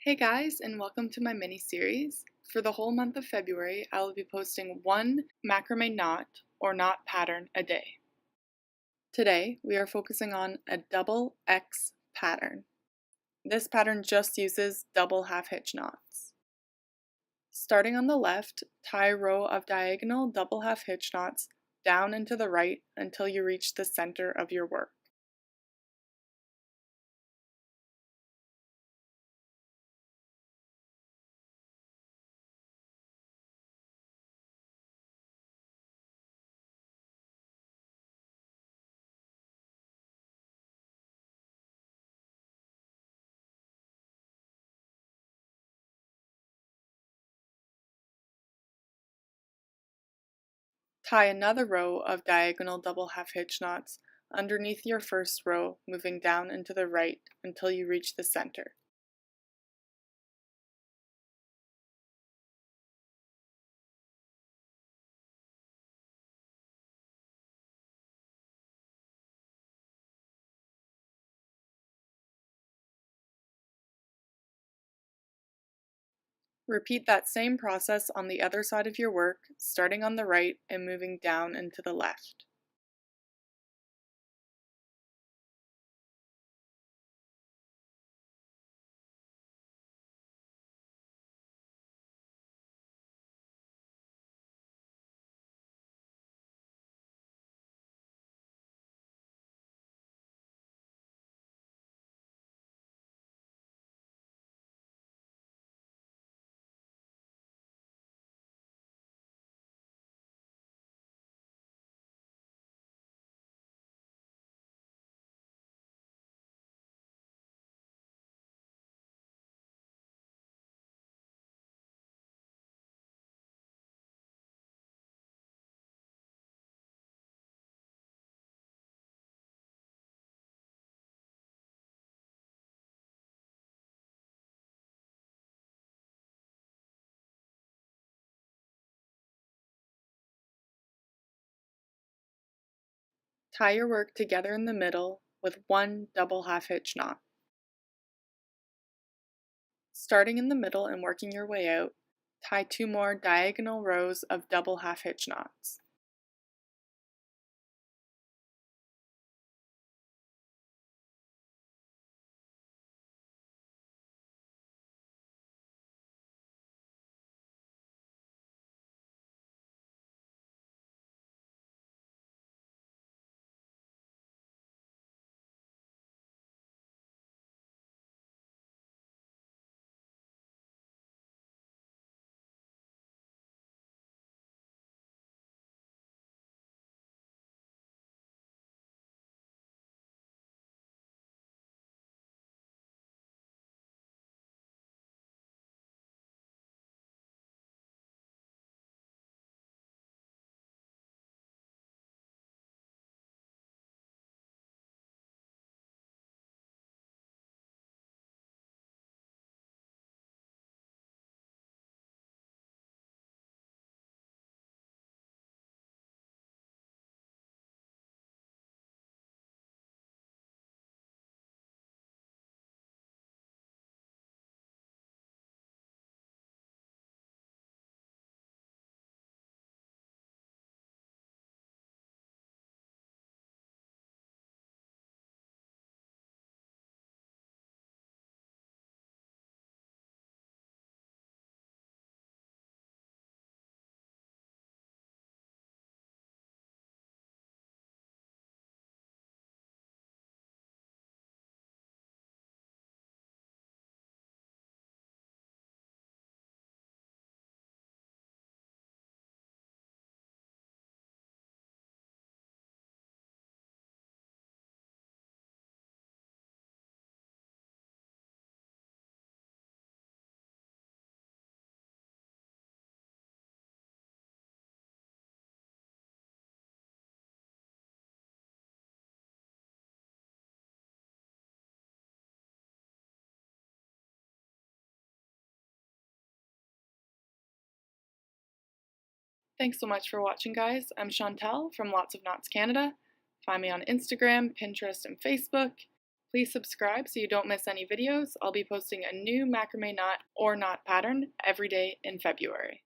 Hey guys, and welcome to my mini-series. For the whole month of February, I will be posting one macrame knot or knot pattern a day. Today, we are focusing on a double X pattern. This pattern just uses double half hitch knots. Starting on the left, tie a row of diagonal double half hitch knots down and to the right until you reach the center of your work. Tie another row of diagonal double half hitch knots underneath your first row, moving down and to the right until you reach the center. Repeat that same process on the other side of your work, starting on the right and moving down and to the left. Tie your work together in the middle with one double half hitch knot. Starting in the middle and working your way out, tie two more diagonal rows of double half hitch knots. Thanks so much for watching, guys. I'm Chantel from Lots of Knots Canada. Find me on Instagram, Pinterest, and Facebook. Please subscribe so you don't miss any videos. I'll be posting a new macrame knot or knot pattern every day in February.